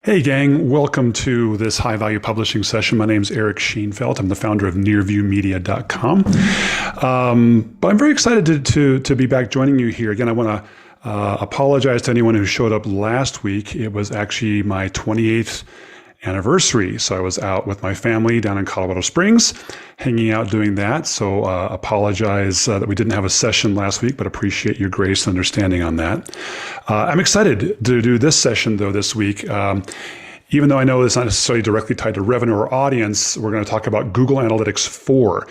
Hey gang, welcome to this high value publishing session. My name is Eric Schoenfeld. I'm the founder of nearviewmedia.com. But I'm very excited to be back joining you here. Again, I want to apologize to anyone who showed up last week. It was actually my 28th anniversary. So I was out with my family down in Colorado Springs, hanging out doing that. So apologize that we didn't have a session last week, but appreciate your grace and understanding on that. I'm excited to do this session though this week. Even though I know it's not necessarily directly tied to revenue or audience, we're going to talk about Google Analytics 4.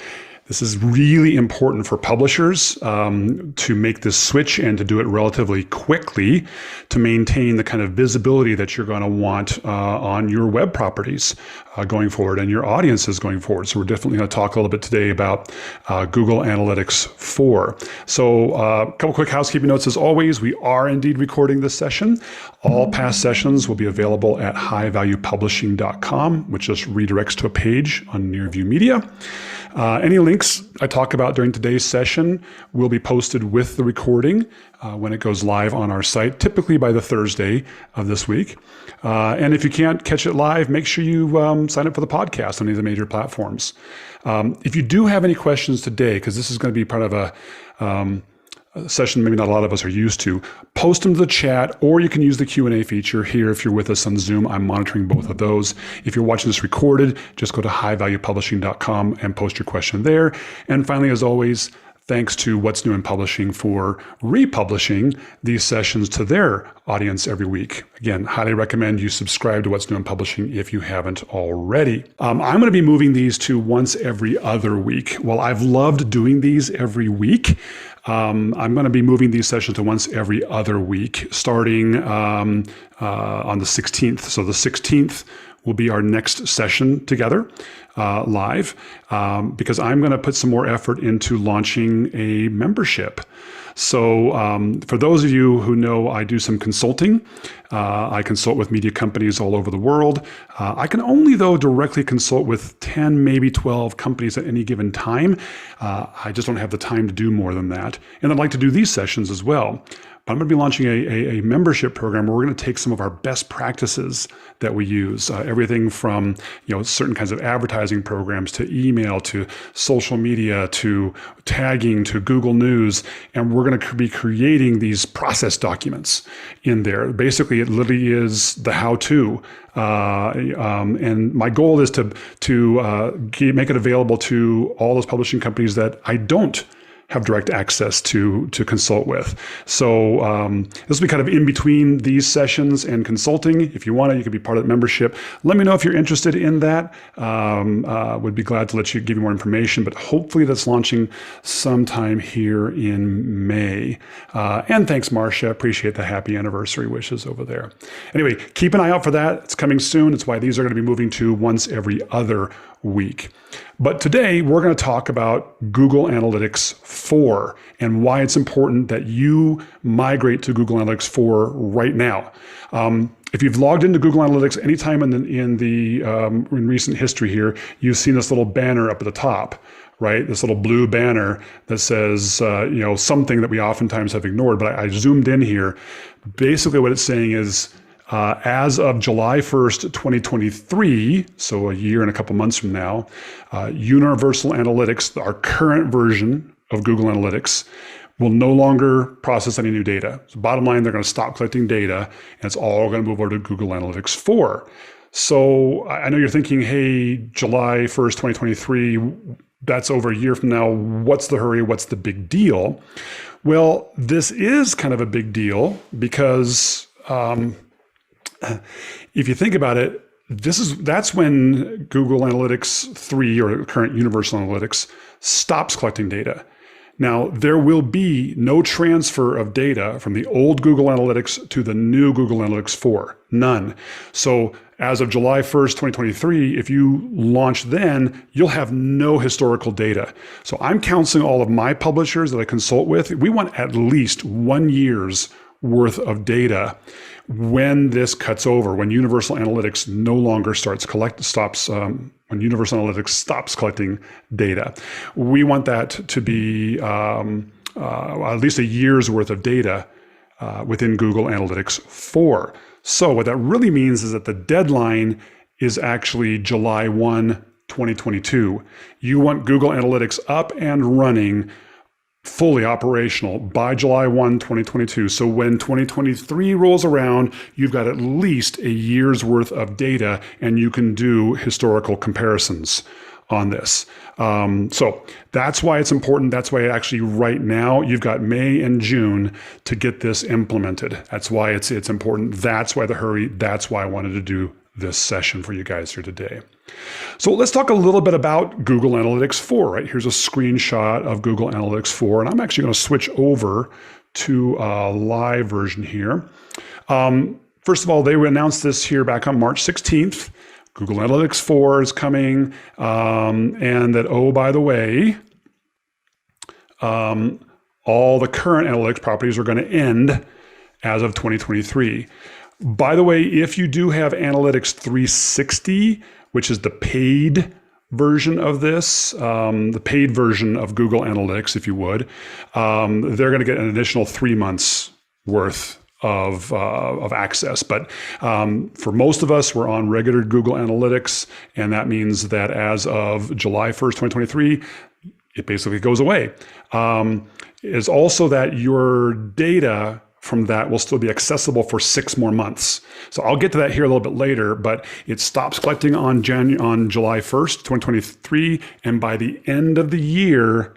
This is really important for publishers to make this switch and to do it relatively quickly to maintain the kind of visibility that you're going to want on your web properties going forward and your audiences going forward. So we're definitely going to talk a little bit today about Google Analytics 4. So a couple quick housekeeping notes. As always, we are indeed recording this session. All past sessions will be available at highvaluepublishing.com, which just redirects to a page on Nearview Media. Any links I talk about during today's session will be posted with the recording when it goes live on our site, typically by the Thursday of this week. And if you can't catch it live, make sure you sign up for the podcast on any of the major platforms. If you do have any questions today, because this is going to be part of a session maybe not a lot of us are used to, post them to the chat, or you can use the Q&A feature here if you're with us on Zoom. I'm monitoring both of those. If you're watching this recorded, just go to highvaluepublishing.com and post your question there. And finally, as always, thanks to What's New in Publishing for republishing these sessions to their audience every week. Again, highly recommend you subscribe to What's New in Publishing if you haven't already. I'm going to be moving these to once every other week. Well, I've loved doing these every week. I'm going to be moving these sessions to once every other week, starting on the 16th. So the 16th will be our next session together live, because I'm going to put some more effort into launching a membership. So for those of you who know, I do some consulting. I consult with media companies all over the world. I can only, though, directly consult with 10, maybe 12 companies at any given time. I just don't have the time to do more than that. And I'd like to do these sessions as well. But I'm going to be launching a membership program where we're going to take some of our best practices that we use, everything from certain kinds of advertising programs to email to social media to tagging to Google News, and we're going to be creating these process documents in there. Basically, it literally is the how-to. And my goal is to make it available to all those publishing companies that I don't have direct access to consult with. So this will be kind of in between these sessions and consulting. If you want it, you can be part of the membership. Let me know if you're interested in that. Would be glad to give you more information, but hopefully that's launching sometime here in May. And thanks, Marcia. Appreciate the happy anniversary wishes over there. Anyway, keep an eye out for that. It's coming soon. It's why these are going to be moving to once every other week. But today we're going to talk about Google Analytics 4 and why it's important that you migrate to Google Analytics 4 right now. If you've logged into Google Analytics anytime in recent history here, you've seen this little banner up at the top, right? This little blue banner that says, something that we oftentimes have ignored, but I zoomed in here. Basically what it's saying is, as of July 1st, 2023, so a year and a couple months from now, Universal Analytics, our current version of Google Analytics, will no longer process any new data. So bottom line, they're going to stop collecting data, and it's all going to move over to Google Analytics 4. So I know you're thinking, hey, July 1st, 2023, that's over a year from now. What's the hurry? What's the big deal? Well, this is kind of a big deal because if you think about it, that's when Google Analytics 3 or current Universal Analytics stops collecting data. Now, there will be no transfer of data from the old Google Analytics to the new Google Analytics 4, none. So as of July 1st, 2023, if you launch then, you'll have no historical data. So I'm counseling all of my publishers that I consult with. We want at least 1 year's worth of data when this cuts over, when Universal Analytics no longer when Universal Analytics stops collecting data. We want that to be at least a year's worth of data within Google Analytics 4. So what that really means is that the deadline is actually July 1, 2022. You want Google Analytics up and running, fully operational by July 1, 2022. So when 2023 rolls around, you've got at least a year's worth of data and you can do historical comparisons on this. So that's why it's important. That's why actually right now you've got May and June to get this implemented. That's why it's important. That's why the hurry. That's why I wanted to do this session for you guys here today. So let's talk a little bit about Google Analytics 4, right? Here's a screenshot of Google Analytics 4, and I'm actually going to switch over to a live version here. First of all, they announced this here back on March 16th. Google Analytics 4 is coming, and that, oh, by the way, all the current analytics properties are going to end as of 2023. By the way, if you do have Analytics 360, which is the paid version of this, the paid version of Google Analytics, if you would, they're going to get an additional 3 months worth of access. But for most of us, we're on regular Google Analytics, and that means that as of July 1st, 2023, it basically goes away. Is also that your data from that will still be accessible for 6 more months. So I'll get to that here a little bit later, but it stops collecting on July 1st, 2023, and by the end of the year,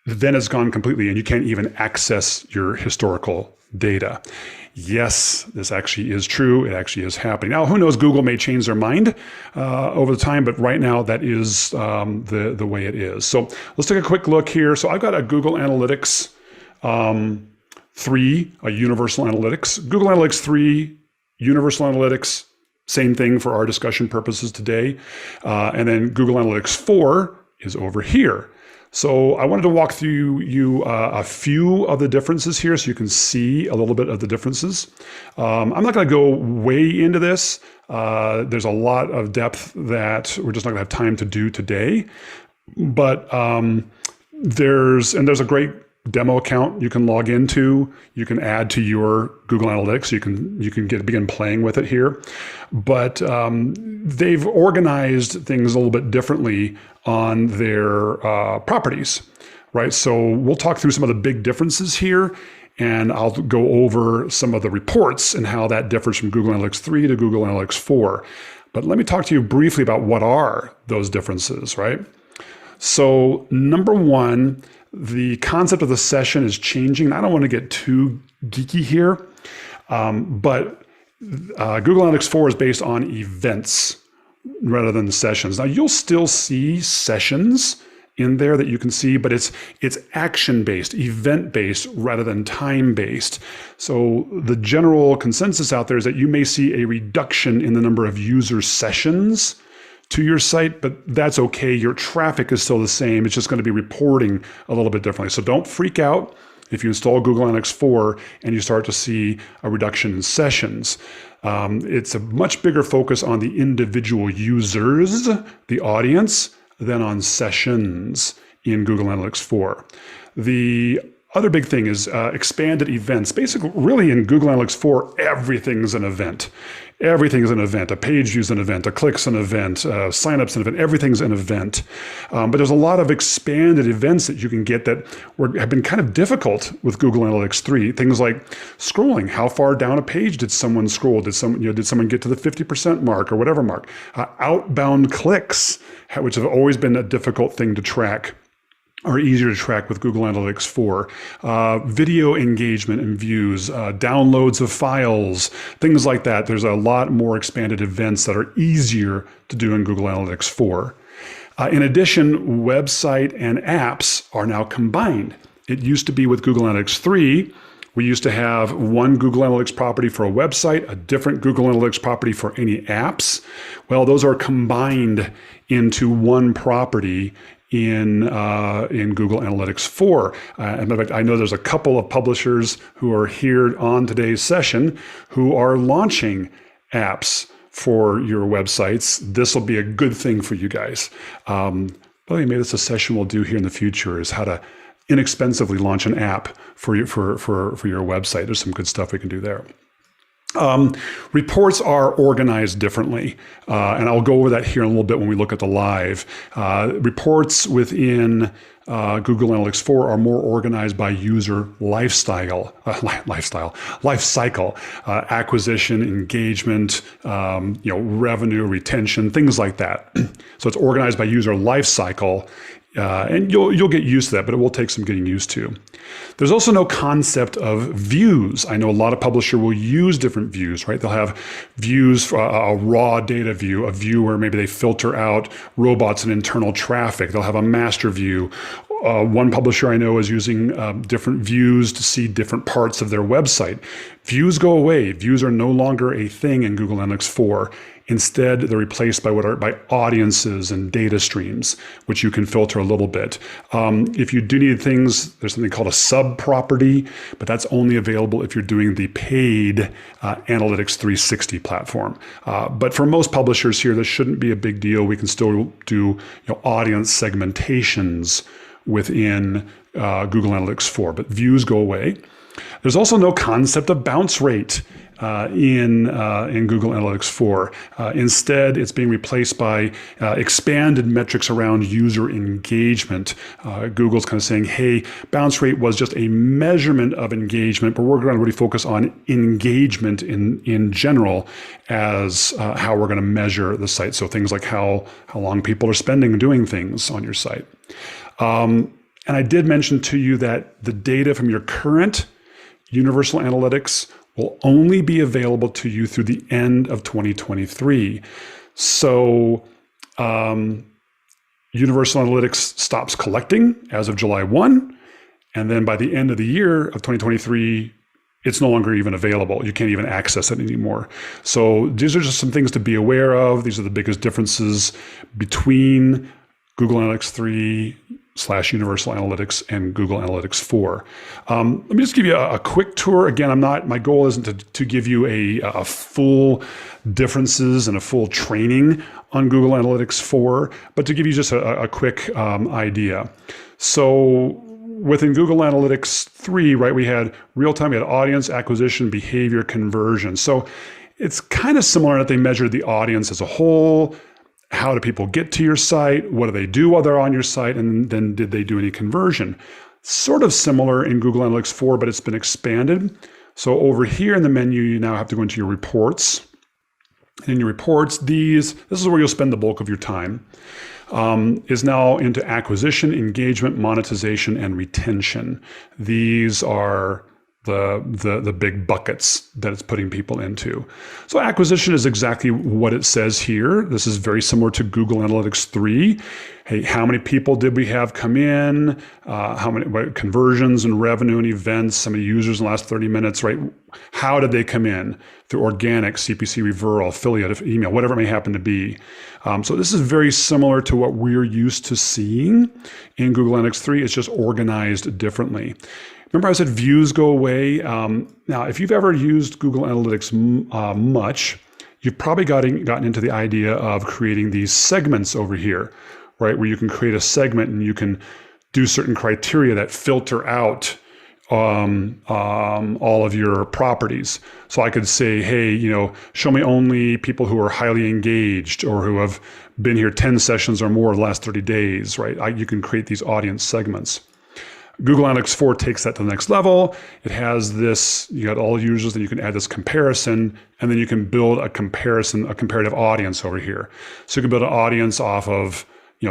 then it's gone completely and you can't even access your historical data. Yes, this actually is true. It actually is happening. Now, who knows, Google may change their mind over the time, but right now that is the way it is. So let's take a quick look here. So I've got a Google Analytics 3, a Universal Analytics. Google Analytics 3, Universal Analytics, same thing for our discussion purposes today. And then Google Analytics 4 is over here. So I wanted to walk through you a few of the differences here so you can see a little bit of the differences. I'm not going to go way into this. There's a lot of depth that we're just not going to have time to do today. But there's a great demo account you can log into. You can add to your Google Analytics. You can begin playing with it here. But they've organized things a little bit differently on their properties, right? So we'll talk through some of the big differences here, and I'll go over some of the reports and how that differs from Google Analytics 3 to Google Analytics 4. But let me talk to you briefly about what are those differences, right? So number one, the concept of the session is changing. I don't want to get too geeky here, but Google Analytics 4 is based on events rather than sessions. Now, you'll still see sessions in there that you can see, but it's action-based, event-based rather than time-based. So the general consensus out there is that you may see a reduction in the number of user sessions to your site, but that's okay. Your traffic is still the same. It's just going to be reporting a little bit differently. So don't freak out if you install Google Analytics 4 and you start to see a reduction in sessions. It's a much bigger focus on the individual users, the audience, than on sessions in Google Analytics 4. The other big thing is expanded events. Basically, really in Google Analytics 4, everything's an event. Everything is an event. A page view is an event. A click's an event. Sign-up's an event. Everything's an event. But there's a lot of expanded events that you can get that have been kind of difficult with Google Analytics 3. Things like scrolling. How far down a page did someone scroll? Did someone get to the 50% mark or whatever mark? Outbound clicks, which have always been a difficult thing to track, are easier to track with Google Analytics 4. Video engagement and views, downloads of files, things like that. There's a lot more expanded events that are easier to do in Google Analytics 4. In addition, website and apps are now combined. It used to be with Google Analytics 3, we used to have one Google Analytics property for a website, a different Google Analytics property for any apps. Well, those are combined into one property in Google Analytics 4. In fact, I know there's a couple of publishers who are here on today's session who are launching apps for your websites. This will be a good thing for you guys. Maybe that's a session we'll do here in the future, is how to inexpensively launch an app for your website. There's some good stuff we can do there. Reports are organized differently, and I'll go over that here in a little bit when we look at the live. Reports within Google Analytics 4 are more organized by user life cycle, acquisition, engagement, revenue, retention, things like that. So it's organized by user life cycle. And you'll get used to that, but it will take some getting used to. There's also no concept of views. I know a lot of publishers will use different views, right? They'll have views for a raw data view, a view where maybe they filter out robots and internal traffic. They'll have a master view. One publisher I know is using different views to see different parts of their website. Views go away. Views are no longer a thing in Google Analytics 4. Instead, they're replaced by by audiences and data streams, which you can filter a little bit. If you do need things, there's something called a sub-property, but that's only available if you're doing the paid Analytics 360 platform. But for most publishers here, this shouldn't be a big deal. We can still do audience segmentations within Google Analytics 4, but views go away. There's also no concept of bounce rate in Google Analytics 4. Instead, it's being replaced by expanded metrics around user engagement. Google's kind of saying, hey, bounce rate was just a measurement of engagement, but we're going to really focus on engagement in general as how we're going to measure the site. So things like how long people are spending doing things on your site. And I did mention to you that the data from your current Universal Analytics will only be available to you through the end of 2023. So Universal Analytics stops collecting as of July 1. And then by the end of the year of 2023, it's no longer even available. You can't even access it anymore. So these are just some things to be aware of. These are the biggest differences between Google Analytics 3 / Universal Analytics and Google Analytics 4. Let me just give you a quick tour. Again, my goal isn't to give you a full differences and a full training on Google Analytics 4, but to give you just a quick idea. So within Google Analytics 3, right, we had real-time, we had audience, acquisition, behavior, conversion. So it's kind of similar that they measured the audience as a whole. How do people get to your site? What do they do while they're on your site? And then did they do any conversion? Sort of similar in Google Analytics 4, but it's been expanded. So over here in the menu, you now have to go into your reports. And in your reports, this is where you'll spend the bulk of your time, is now into acquisition, engagement, monetization, and retention. These are the big buckets that it's putting people into. So acquisition is exactly what it says here. This is very similar to Google Analytics 3. Hey, how many people did we have come in? How many conversions and revenue and events? How many users in the last 30 minutes, right? How did they come in? Through organic, CPC referral, affiliate, email, whatever it may happen to be. So this is very similar to what we're used to seeing in Google Analytics 3. It's just organized differently. Remember I said views go away? Now, if you've ever used Google Analytics much, you've probably gotten into the idea of creating these segments over here, right? Where you can create a segment and you can do certain criteria that filter out all of your properties. So I could say, hey, show me only people who are highly engaged or who have been here 10 sessions or more in the last 30 days, right? You can create these audience segments. Google Analytics 4 takes that to the next level. It has this, you got all users, then you can add this comparison, and then you can build a comparative audience over here. So you can build an audience off of,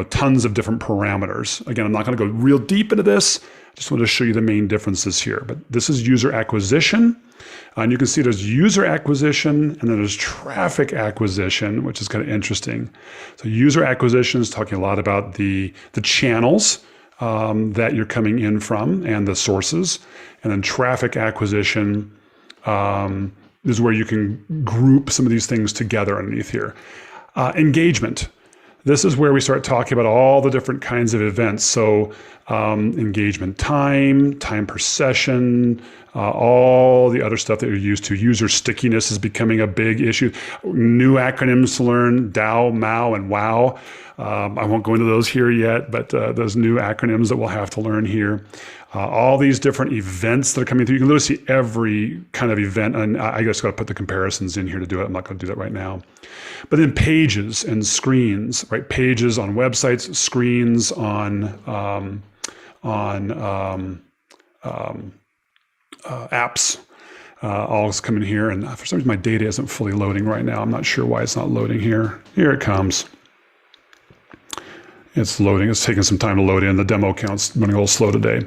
tons of different parameters. Again, I'm not going to go real deep into this. I just want to show you the main differences here. But this is user acquisition. And you can see there's user acquisition and then there's traffic acquisition, which is kind of interesting. So user acquisition is talking a lot about the channels that you're coming in from and the sources. And then traffic acquisition is where you can group some of these things together underneath here. Engagement. This is where we start talking about all the different kinds of events. So engagement time per session, all the other stuff that you're used to. User stickiness is becoming a big issue. New acronyms to learn, DAO, MAO, and WOW. I won't go into those here yet, but those new acronyms that we'll have to learn here. all these different events that are coming through. You can literally see every kind of event, and I just got to put the comparisons in here to do it. I'm not going to do that right now. But then pages and screens, right? Pages on websites, screens on apps. All is coming here, and for some reason my data isn't fully loading right now. I'm not sure why it's not loading here. Here it comes. It's loading. It's taking some time to load in. The demo account's running a little slow today.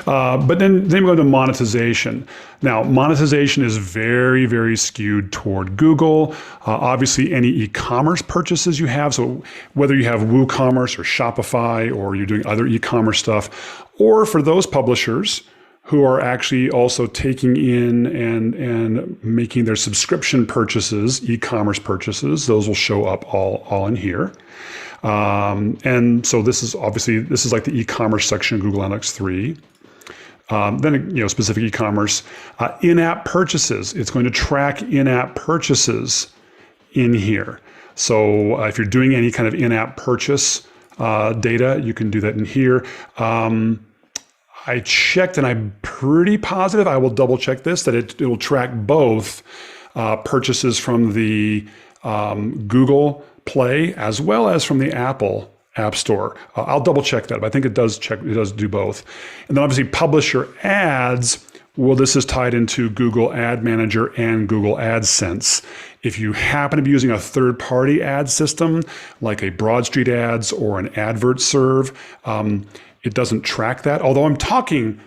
But then we go to monetization. Now, monetization is very, very skewed toward Google. Obviously, any e-commerce purchases you have, so whether you have WooCommerce or Shopify or you're doing other e-commerce stuff, or for those publishers who are actually also taking in and making their subscription purchases, e-commerce purchases, those will show up all in here. And so this is like the e-commerce section of Google Analytics 3. Then, specific e-commerce, in-app purchases. It's going to track in-app purchases in here. So if you're doing any kind of in-app purchase data, you can do that in here. I checked, and I'm pretty positive, I will double check this, that it will track both purchases from the Google Play as well as from the Apple App Store. I'll double check that, but I think it does do both. And then obviously publisher ads, well, this is tied into Google Ad Manager and Google AdSense. If you happen to be using a third-party ad system, like a Broad Street Ads or an AdvertServe, it doesn't track that. Although I'm talking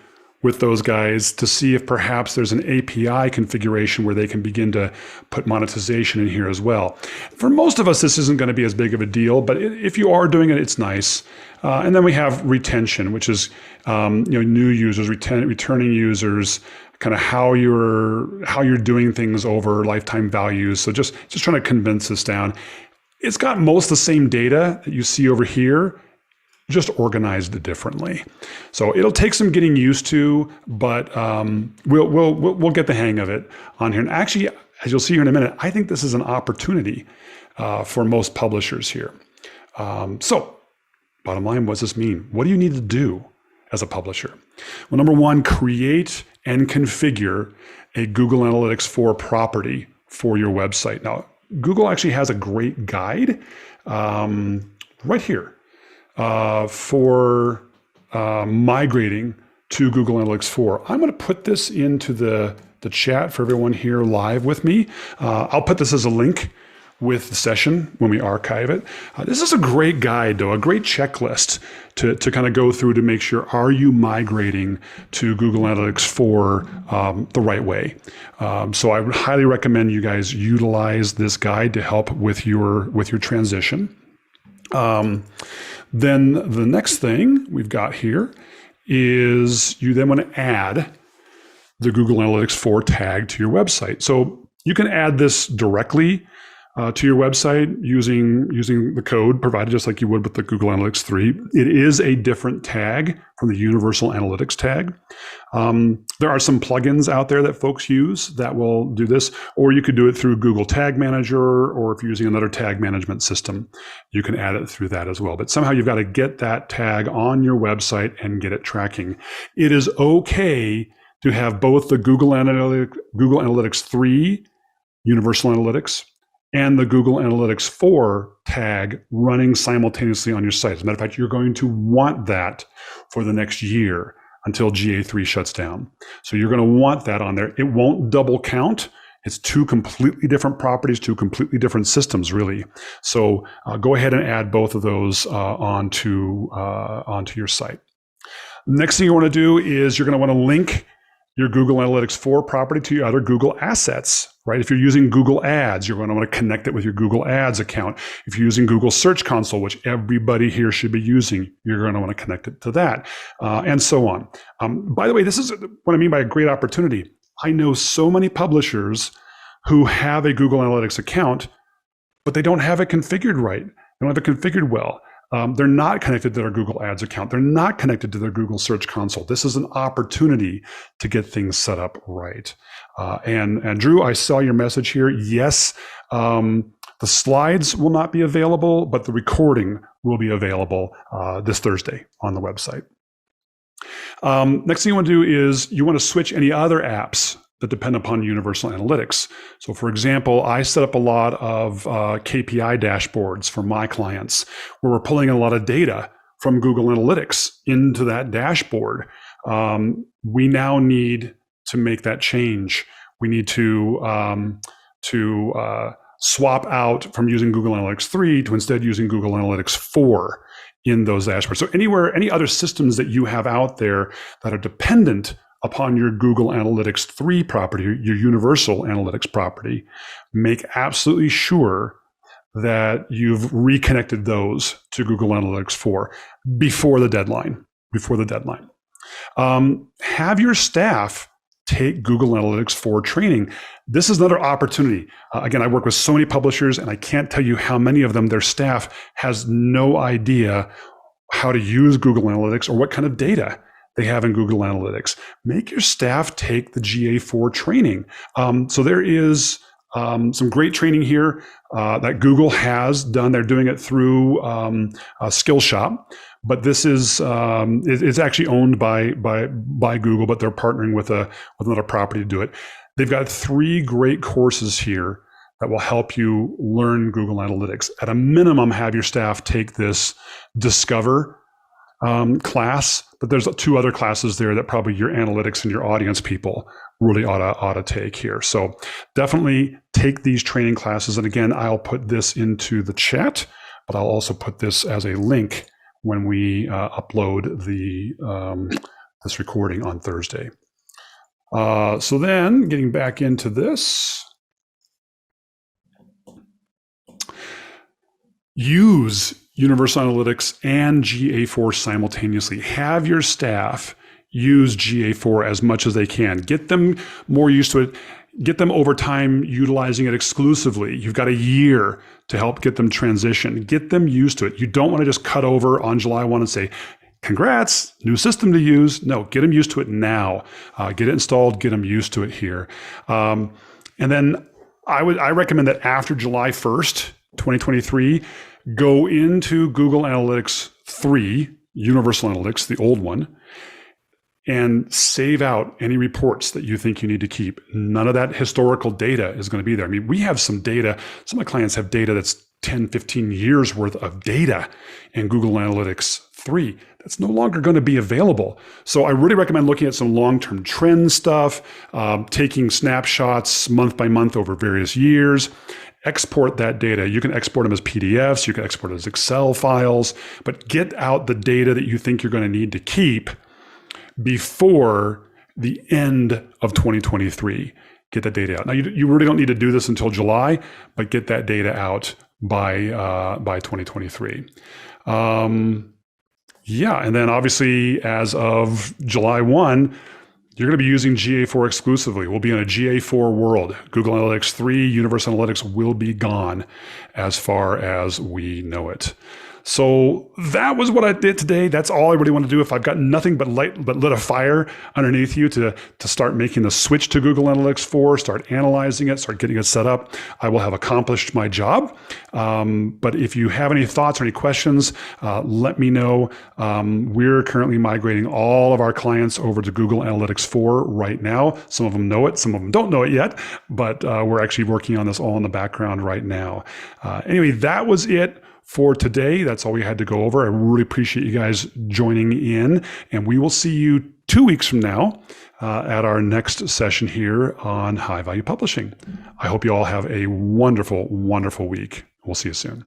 with those guys to see if perhaps there's an API configuration where they can begin to put monetization in here as well. For most of us, this isn't going to be as big of a deal, but if you are doing it, it's nice. And then we have retention, which is new users, returning users, kind of how you're doing things over lifetime values. So just trying to condense this down. It's got most of the same data that you see over here, just organized differently. So it'll take some getting used to, but we'll get the hang of it on here. And actually, as you'll see here in a minute, I think this is an opportunity for most publishers here. So bottom line, what does this mean? What do you need to do as a publisher? Well, number one, create and configure a Google Analytics 4 property for your website. Now, Google actually has a great guide right here for migrating to Google Analytics 4. I'm going to put this into the chat for everyone here live with me. I'll put this as a link with the session when we archive it. This is a great guide, though, a great checklist to kind of go through to make sure, are you migrating to Google Analytics 4 the right way? So I would highly recommend you guys utilize this guide to help with your transition. Then the next thing we've got here is you then want to add the Google Analytics 4 tag to your website. So you can add this directly to your website using the code provided, just like you would with the Google Analytics 3. It is a different tag from the Universal Analytics tag. There are some plugins out there that folks use that will do this, or you could do it through Google Tag Manager, or if you're using another tag management system, you can add it through that as well. But somehow you've got to get that tag on your website and get it tracking. It is okay to have both the Google Analytics 3, Universal Analytics, and the Google Analytics 4 tag running simultaneously on your site. As a matter of fact, you're going to want that for the next year until GA3 shuts down. So you're going to want that on there. It won't double count. It's two completely different properties, two completely different systems, really. So go ahead and add both of those onto your site. Next thing you want to do is you're going to want to link your Google Analytics 4 property to your other Google assets, right? If you're using Google Ads, you're going to want to connect it with your Google Ads account. If you're using Google Search Console, which everybody here should be using, you're going to want to connect it to that, and so on. By the way, this is what I mean by a great opportunity. I know so many publishers who have a Google Analytics account, but they don't have it configured right. They don't have it configured well. They're not connected to their Google Ads account. They're not connected to their Google Search Console. This is an opportunity to get things set up right. And Drew, I saw your message here. Yes, the slides will not be available, but the recording will be available this Thursday on the website. Next thing you want to do is you want to switch any other apps that depend upon Universal Analytics. So for example, I set up a lot of KPI dashboards for my clients where we're pulling in a lot of data from Google Analytics into that dashboard. We now need to make that change. We need to swap out from using Google Analytics 3 to instead using Google Analytics 4 in those dashboards. So any other systems that you have out there that are dependent upon your Google Analytics 3 property, your Universal Analytics property, make absolutely sure that you've reconnected those to Google Analytics 4 before the deadline. Have your staff take Google Analytics 4 training. This is another opportunity. Again, I work with so many publishers, and I can't tell you how many of them, their staff has no idea how to use Google Analytics or what kind of data they have in Google Analytics. Make your staff take the GA4 training. So there is some great training here that Google has done. They're doing it through Skillshop, but this is it's actually owned by Google, but they're partnering with another property to do it. They've got 3 great courses here that will help you learn Google Analytics. At a minimum, have your staff take this Discover class, but there's 2 other classes there that probably your analytics and your audience people really ought to take here. So definitely take these training classes. And again, I'll put this into the chat, but I'll also put this as a link when we upload this recording on Thursday. So then getting back into this, use Universal Analytics and GA4 simultaneously. Have your staff use GA4 as much as they can. Get them more used to it. Get them over time utilizing it exclusively. You've got a year to help get them transition. Get them used to it. You don't want to just cut over on July 1 and say, congrats, new system to use. No, get them used to it now. Get it installed, get them used to it here. And then I recommend that after July 1st, 2023, go into Google Analytics 3, Universal Analytics, the old one, and save out any reports that you think you need to keep. None of that historical data is going to be there. I mean, we have some data. Some of my clients have data that's 10, 15 years worth of data in Google Analytics 3. That's no longer going to be available. So I really recommend looking at some long-term trend stuff, taking snapshots month by month over various years. Export that data. You can export them as PDFs, you can export it as Excel files, but get out the data that you think you're going to need to keep before the end of 2023. Get that data out. Now, you really don't need to do this until July, but get that data out by 2023. And then obviously as of July 1, you're going to be using GA4 exclusively. We'll be in a GA4 world. Google Analytics 3, Universal Analytics will be gone as far as we know it. So that was what I did today. That's all I really want to do. If I've got nothing but lit a fire underneath you to start making the switch to Google Analytics 4, start analyzing it, start getting it set up, I will have accomplished my job. But if you have any thoughts or any questions, let me know. We're currently migrating all of our clients over to Google Analytics 4 right now. Some of them know it, some of them don't know it yet, but we're actually working on this all in the background right now. Anyway, that was it for today. That's all we had to go over. I really appreciate you guys joining in, and we will see you 2 weeks from now at our next session here on High Value Publishing. I hope you all have a wonderful, wonderful week. We'll see you soon.